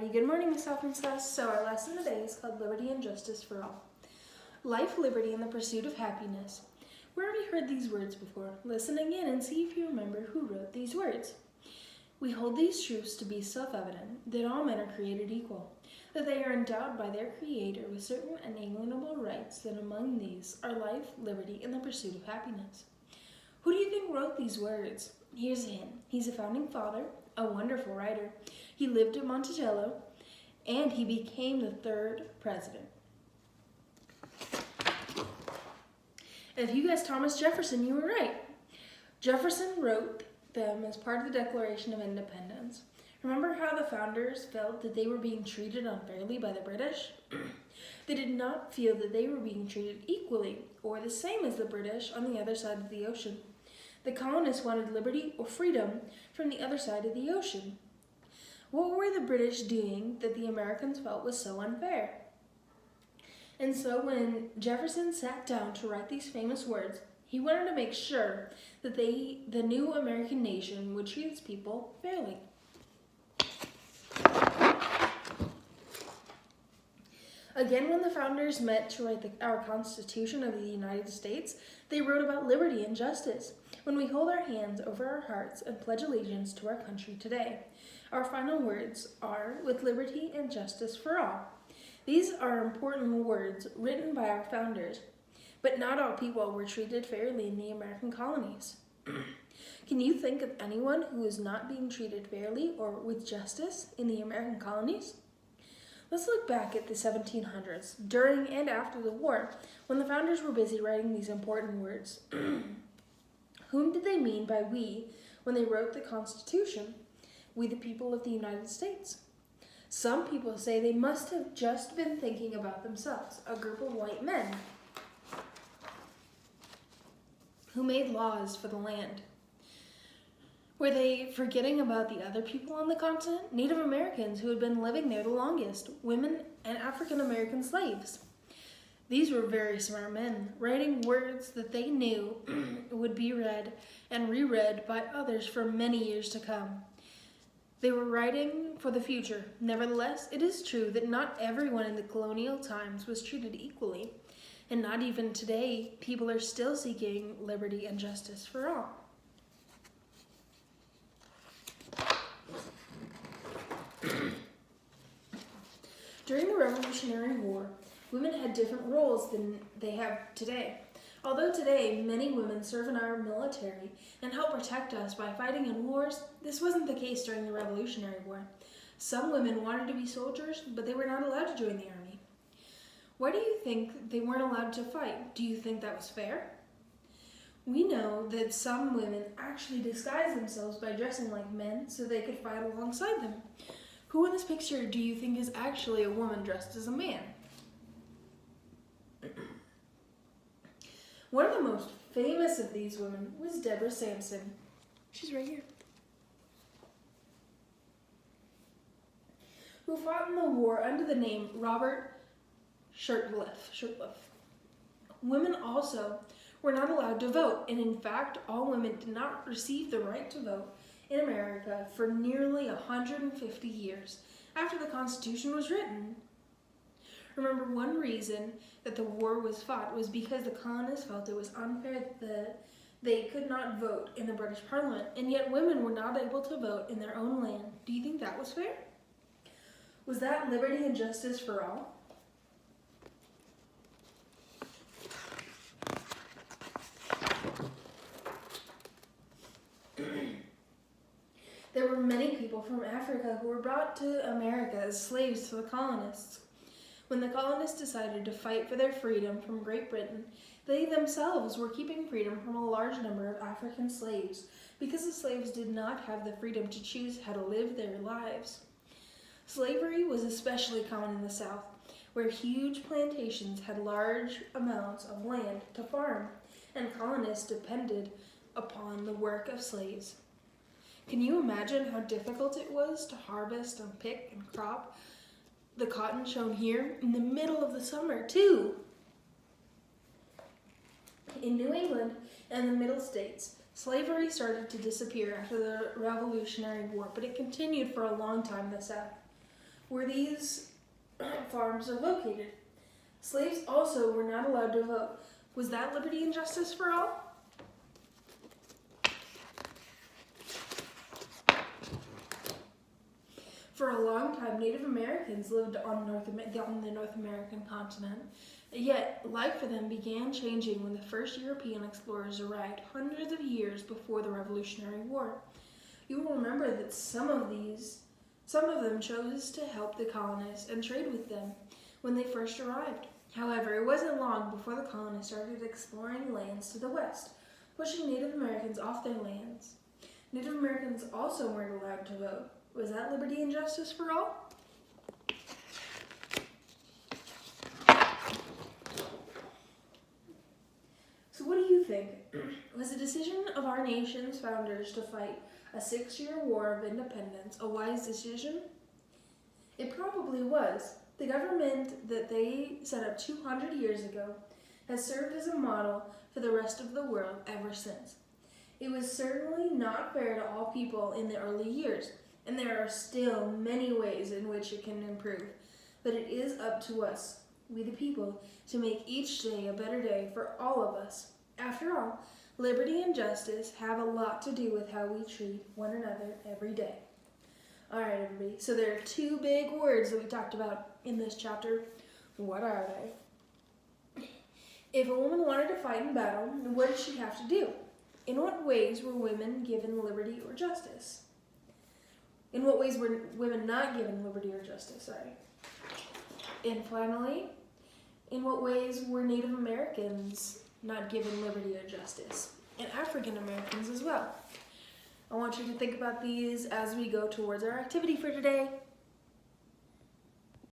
everybody. Good morning, Ms. Class. So our lesson today is called Liberty and Justice for All. Life, liberty, and the pursuit of happiness. Where have you heard these words before? Listen again and see if you remember who wrote these words. We hold these truths to be self-evident, that all men are created equal, that they are endowed by their Creator with certain inalienable rights, that among these are life, liberty, and the pursuit of happiness. Who do you think wrote these words? Here's a hint. He's a founding father, a wonderful writer. He lived at Monticello, and he became the third president. If you guessed Thomas Jefferson, you were right. Jefferson wrote them as part of the Declaration of Independence. Remember how the founders felt that they were being treated unfairly by the British? They did not feel that they were being treated equally or the same as the British on the other side of the ocean. The colonists wanted liberty or freedom from the other side of the ocean. What were the British doing that the Americans felt was so unfair? And so when Jefferson sat down to write these famous words, he wanted to make sure that the new American nation would treat its people fairly. Again, when the founders met to write our Constitution of the United States, they wrote about liberty and justice. When we hold our hands over our hearts and pledge allegiance to our country today, our final words are, with liberty and justice for all. These are important words written by our founders, but not all people were treated fairly in the American colonies. Can you think of anyone who is not being treated fairly or with justice in the American colonies? Let's look back at the 1700s, during and after the war, when the founders were busy writing these important words. Whom did they mean by we when they wrote the Constitution? We, the people of the United States. Some people say they must have just been thinking about themselves, a group of white men who made laws for the land. Were they forgetting about the other people on the continent? Native Americans who had been living there the longest, women and African American slaves. These were very smart men, writing words that they knew would be read and reread by others for many years to come. They were writing for the future. Nevertheless, it is true that not everyone in the colonial times was treated equally, and not even today, people are still seeking liberty and justice for all. During the Revolutionary War, women had different roles than they have today. Although today many women serve in our military and help protect us by fighting in wars, this wasn't the case during the Revolutionary War. Some women wanted to be soldiers, but they were not allowed to join the army. Why do you think they weren't allowed to fight? Do you think that was fair? We know that some women actually disguised themselves by dressing like men so they could fight alongside them. Who in this picture do you think is actually a woman dressed as a man? One of the most famous of these women was Deborah Sampson. She's right here. Who fought in the war under the name Robert Shirtliff. Women also were not allowed to vote, and in fact, all women did not receive the right to vote in America for nearly 150 years after the Constitution was written. Remember, one reason that the war was fought was because the colonists felt it was unfair that they could not vote in the British Parliament, and yet women were not able to vote in their own land. Do you think that was fair? Was that liberty and justice for all? There were many people from Africa who were brought to America as slaves to the colonists. When the colonists decided to fight for their freedom from Great Britain, they themselves were keeping freedom from a large number of African slaves because the slaves did not have the freedom to choose how to live their lives. Slavery was especially common in the South, where huge plantations had large amounts of land to farm, and colonists depended upon the work of slaves. Can you imagine how difficult it was to harvest and pick and crop the cotton shown here in the middle of the summer, too? In New England and the Middle States, slavery started to disappear after the Revolutionary War, but it continued for a long time in the South. where these farms are located. Slaves also were not allowed to vote. Was that liberty and justice for all? For a long time, Native Americans lived on the North American continent. Yet, life for them began changing when the first European explorers arrived hundreds of years before the Revolutionary War. You will remember that some of them chose to help the colonists and trade with them when they first arrived. However, it wasn't long before the colonists started exploring lands to the west, pushing Native Americans off their lands. Native Americans also weren't allowed to vote. Was that liberty and justice for all? So what do you think? Was the decision of our nation's founders to fight a 6-year war of independence a wise decision? It probably was. The government that they set up 200 years ago has served as a model for the rest of the world ever since. It was certainly not fair to all people in the early years, and there are still many ways in which it can improve. But it is up to us, we the people, to make each day a better day for all of us. After all, liberty and justice have a lot to do with how we treat one another every day. All right, everybody. So there are 2 big words that we talked about in this chapter. What are they? If a woman wanted to fight in battle, what did she have to do? In what ways were women given liberty or justice? In what ways were women not given liberty or justice? And finally, in what ways were Native Americans not given liberty or justice? And African Americans as well. I want you to think about these as we go towards our activity for today.